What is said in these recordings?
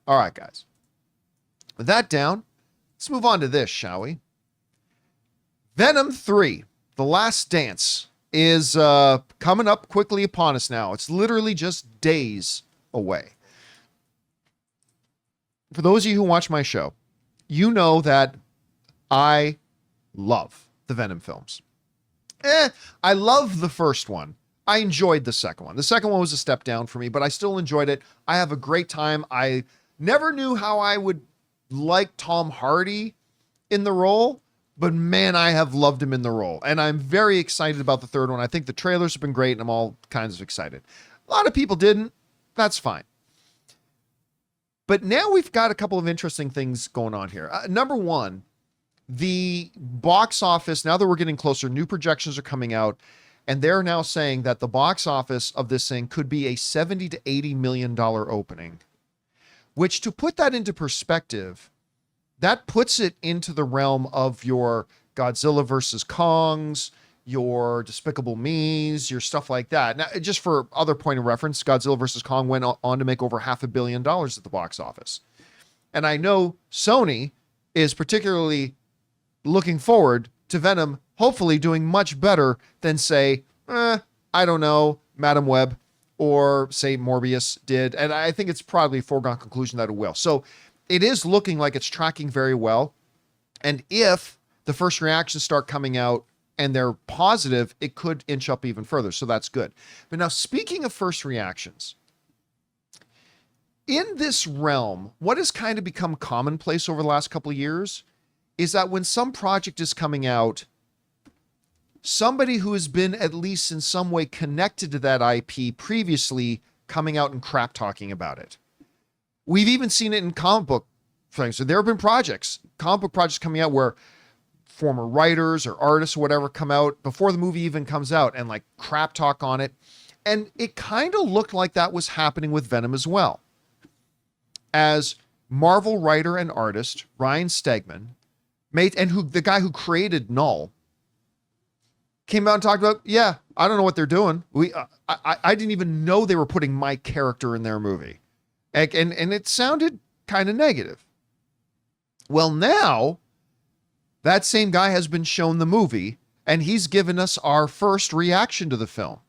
All right, guys. With that down, let's move on to this, shall we? Venom 3, The Last Dance, is coming up quickly upon us now. It's literally just days away. For those of you who watch my show, you know that I love the Venom films. I love the first one. I enjoyed the second one. The second one was a step down for me, but I still enjoyed it. I have a great time. I never knew how I would like Tom Hardy in the role, but man, I have loved him in the role. And I'm very excited about the third one. I think the trailers have been great and I'm all kinds of excited. A lot of people didn't. That's fine. But now we've got a couple of interesting things going on here. Number one, the box office, now that we're getting closer, new projections are coming out, and they're now saying that the box office of this thing could be a $70 to $80 million opening, which, to put that into perspective, that puts it into the realm of your Godzilla versus Kongs, your Despicable Me's, your stuff like that. Now, just for other point of reference, Godzilla versus Kong went on to make over $500 million at the box office. And I know Sony is particularly looking forward to Venom hopefully doing much better than, say, I don't know, Madam Web or, say, Morbius did. And I think it's probably a foregone conclusion that it will. So it is looking like it's tracking very well. And if the first reactions start coming out and they're positive, it could inch up even further. So that's good. But now, speaking of first reactions, in this realm, what has kind of become commonplace over the last couple of years is that when some project is coming out, somebody who has been at least in some way connected to that IP previously coming out and crap talking about it. We've even seen it in comic book things. So there have been comic book projects coming out where former writers or artists or whatever come out before the movie even comes out and like crap talk on it. And it kind of looked like that was happening with Venom as well. As Marvel writer and artist Ryan Stegman the guy who created Null came out and talked about, yeah, I don't know what they're doing. I didn't even know they were putting my character in their movie. And it sounded kind of negative. Well, now that same guy has been shown the movie and he's given us our first reaction to the film.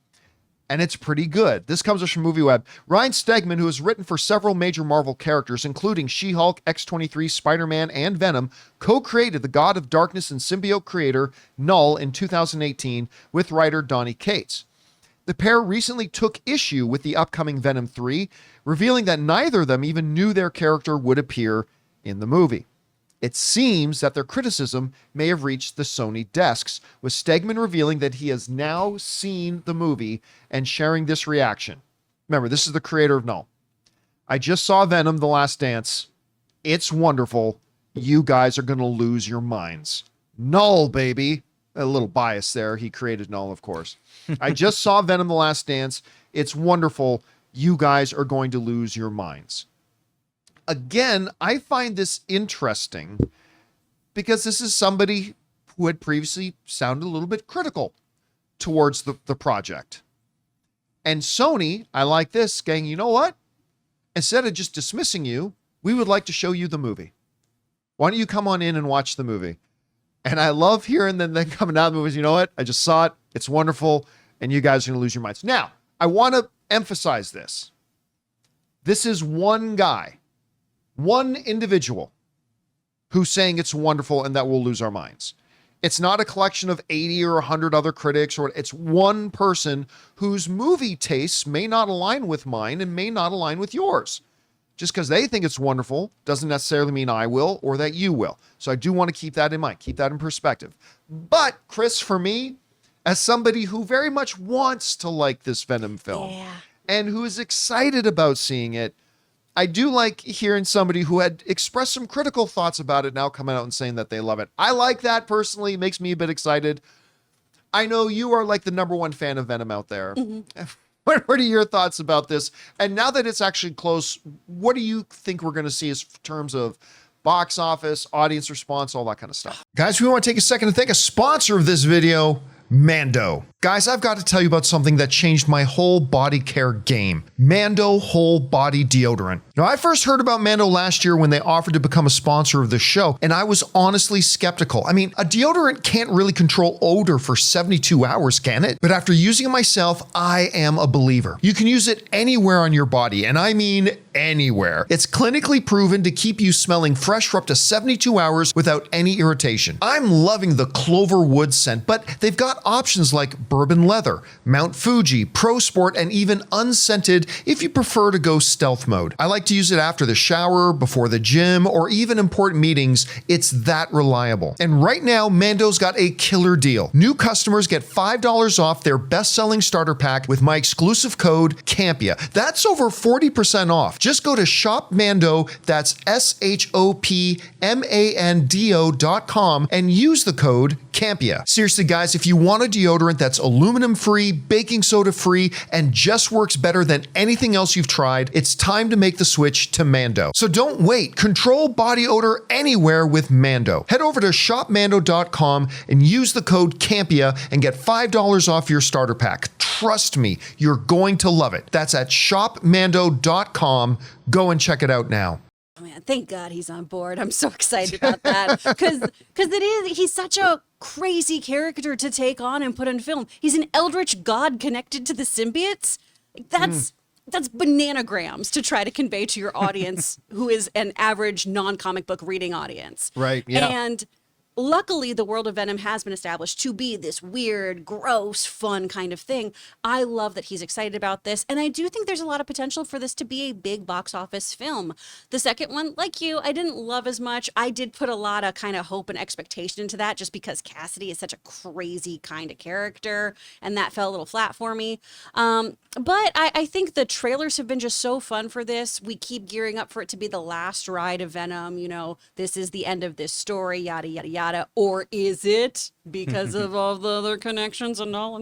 And it's pretty good. This comes from MovieWeb. Ryan Stegman, who has written for several major Marvel characters, including She-Hulk, X-23, Spider-Man, and Venom, co-created the God of Darkness and symbiote creator Null in 2018 with writer Donny Cates. The pair recently took issue with the upcoming Venom 3, revealing that neither of them even knew their character would appear in the movie. It seems that their criticism may have reached the Sony desks, with Stegman revealing that he has now seen the movie and sharing this reaction. Remember, this is the creator of Null. I just saw Venom: The Last Dance. It's wonderful. You guys are going to lose your minds. Null, baby. A little bias there. He created Null, of course. I just saw Venom: The Last Dance. It's wonderful. You guys are going to lose your minds. Again, I find this interesting because this is somebody who had previously sounded a little bit critical towards the project. And Sony, I like this, gang, you know what? Instead of just dismissing you, we would like to show you the movie. Why don't you come on in and watch the movie? And I love hearing them then coming out of the movies, you know what? I just saw it. It's wonderful. And you guys are going to lose your minds. Now, I want to emphasize this. This is one guy. One individual who's saying it's wonderful and that we'll lose our minds. It's not a collection of 80 or 100 other critics, or it's one person whose movie tastes may not align with mine and may not align with yours. Just because they think it's wonderful doesn't necessarily mean I will or that you will. So I do want to keep that in mind, keep that in perspective. But Chris, for me, as somebody who very much wants to like this Venom film and who is excited about seeing it, I do like hearing somebody who had expressed some critical thoughts about it now coming out and saying that they love it. I like that personally. It makes me a bit excited. I know you are like the number one fan of Venom out there. Mm-hmm. What are your thoughts about this? And now that it's actually close, what do you think we're going to see as terms of box office, audience response, all that kind of stuff? Guys, we want to take a second to thank a sponsor of this video, Mando. Guys, I've got to tell you about something that changed my whole body care game. Mando Whole Body Deodorant. Now, I first heard about Mando last year when they offered to become a sponsor of the show, and I was honestly skeptical. I mean, a deodorant can't really control odor for 72 hours, can it? But after using it myself, I am a believer. You can use it anywhere on your body, and I mean anywhere. It's clinically proven to keep you smelling fresh for up to 72 hours without any irritation. I'm loving the clover wood scent, but they've got options like bourbon leather, Mount Fuji, Pro Sport, and even unscented if you prefer to go stealth mode. I like to use it after the shower, before the gym, or even important meetings. It's that reliable. And right now, Mando's got a killer deal. New customers get $5 off their best-selling starter pack with my exclusive code Campea. That's over 40% off. Just go to shopmando, that's shopmando.com, and use the code Campea. Seriously, guys, if you want a deodorant that's aluminum-free, baking soda-free, and just works better than anything else you've tried, it's time to make the switch to Mando. So don't wait. Control body odor anywhere with Mando. Head over to shopmando.com and use the code Campea and get $5 off your starter pack. Trust me, you're going to love it. That's at shopmando.com. Go and check it out now. Man, thank God he's on board. I'm so excited about that because he's such a crazy character to take on and put in film. He's an eldritch god connected to the symbiotes. That's bananagrams to try to convey to your audience who is an average non-comic book reading audience. Right, yeah. And luckily, the world of Venom has been established to be this weird, gross, fun kind of thing. I love that he's excited about this, and I do think there's a lot of potential for this to be a big box office film. The second one, like you, I didn't love as much. I did put a lot of kind of hope and expectation into that just because Cassidy is such a crazy kind of character, and that fell a little flat for me. But I think the trailers have been just so fun for this. We keep gearing up for it to be the last ride of Venom. You know, this is the end of this story, yada, yada, yada. Or is it because of all the other connections and all?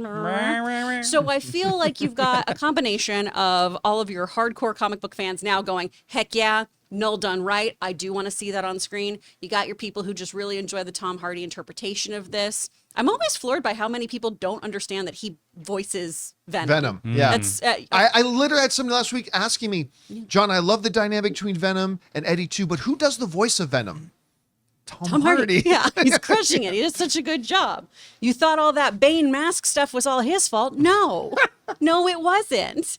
So I feel like you've got a combination of all of your hardcore comic book fans now going, heck yeah, Null done right. I do want to see that on screen. You got your people who just really enjoy the Tom Hardy interpretation of this. I'm always floored by how many people don't understand that he voices Venom. Yeah. That's, I literally had somebody last week asking me, John, I love the dynamic between Venom and Eddie too, but who does the voice of Venom? Tom Hardy. Yeah, he's crushing it. He does such a good job. You thought all that Bane mask stuff was all his fault? No, no, it wasn't.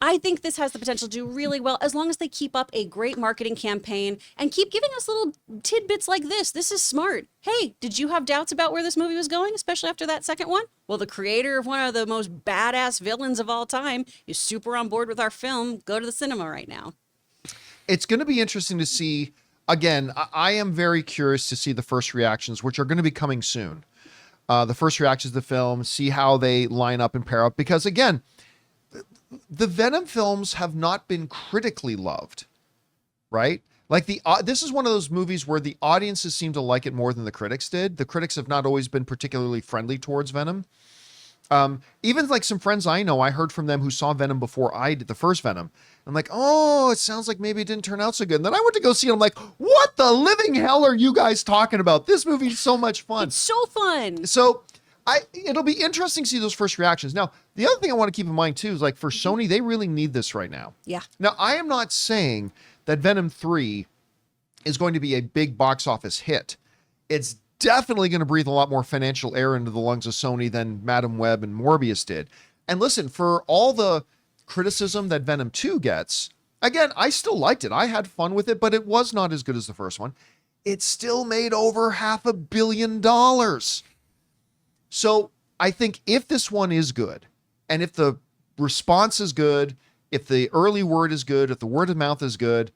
I think this has the potential to do really well as long as they keep up a great marketing campaign and keep giving us little tidbits like this. This is smart. Hey, did you have doubts about where this movie was going, especially after that second one? Well, the creator of one of the most badass villains of all time is super on board with our film. Go to the cinema right now. It's going to be interesting to see. Again, I am very curious to see the first reactions, which are going to be coming soon. The first reactions to the film, see how they line up and pair up. Because again, the Venom films have not been critically loved, right? Like this is one of those movies where the audiences seem to like it more than the critics did. The critics have not always been particularly friendly towards Venom. Even like some friends I know, I heard from them who saw Venom before I did the first Venom. I'm like, oh, it sounds like maybe it didn't turn out so good. And then I went to go see it. I'm like, what the living hell are you guys talking about? This movie's so much fun. It's so fun. So it'll be interesting to see those first reactions. Now, the other thing I want to keep in mind too is like for Sony, they really need this right now. Yeah. Now, I am not saying that Venom 3 is going to be a big box office hit. It's definitely going to breathe a lot more financial air into the lungs of Sony than Madam Web and Morbius did. And listen, for all the criticism that Venom 2 gets, again, I still liked it. I had fun with it, but it was not as good as the first one. It still made over $500 million. So I think if this one is good, and if the response is good, if the early word is good, if the word of mouth is good,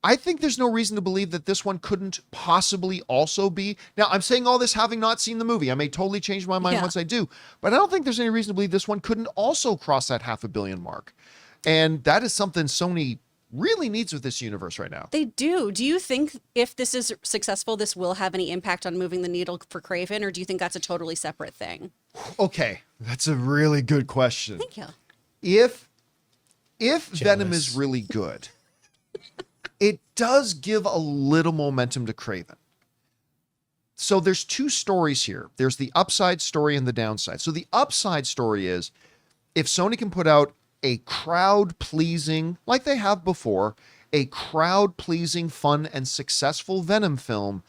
I think there's no reason to believe that this one couldn't possibly also be. Now, I'm saying all this having not seen the movie. I may totally change my mind once I do, but I don't think there's any reason to believe this one couldn't also cross that $500 million mark. And that is something Sony really needs with this universe right now. They do. Do you think if this is successful, this will have any impact on moving the needle for Craven, or do you think that's a totally separate thing? Okay, that's a really good question. Thank you. If Venom is really good, it does give a little momentum to Craven. So there's two stories here. There's the upside story and the downside. So the upside story is if Sony can put out a crowd-pleasing, like they have before, a crowd-pleasing, fun, and successful Venom film,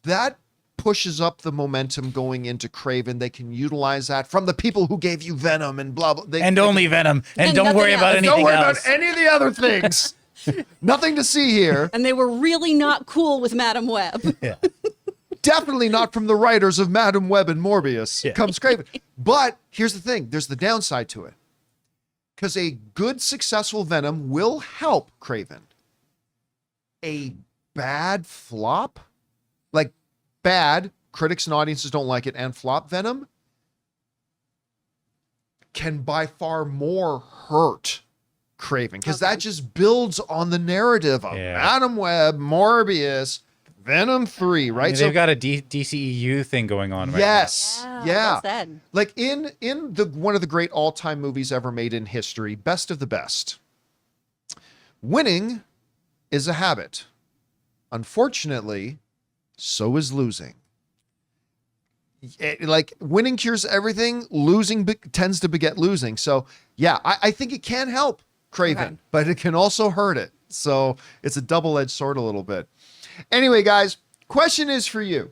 that pushes up the momentum going into Craven. They can utilize that from the people who gave you Venom and blah, blah. Only Venom. And don't nothing worry about else. anything Don't worry else. about any of the other things. Nothing to see here. And they were really not cool with Madam Web. Yeah. Definitely not from the writers of Madam Web and Morbius. Yeah. Comes Craven. But here's the thing. There's the downside to it. Because a good, successful Venom will help Craven. A bad flop, like bad, critics and audiences don't like it, and flop Venom can by far more hurt Craven. Because that just builds on the narrative of Madam Web, Morbius, Venom 3, right? I mean, they've got a DCEU thing going on right yes. Yeah, Yeah. well said. Like in the one of the great all-time movies ever made in history, Best of the Best. Winning is a habit. Unfortunately, so is losing. Like winning cures everything, losing tends to beget losing. So yeah, I think it can help Craven, Okay. but it can also hurt it. So it's a double-edged sword a little bit. Anyway, guys, question is for you.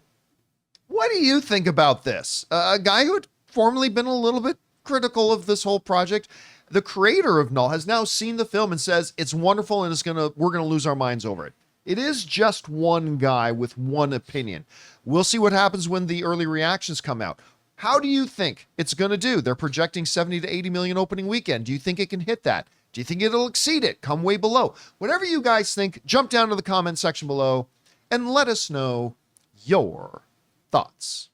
What do you think about this? A guy who had formerly been a little bit critical of this whole project, the creator of Null, has now seen the film and says it's wonderful and we're gonna lose our minds over it. It is just one guy with one opinion. We'll see what happens when the early reactions come out. How do you think it's going to do? They're projecting 70 to 80 million opening weekend. Do you think it can hit that? Do you think it'll exceed it? Come way below. Whatever you guys think, jump down to the comment section below and let us know your thoughts.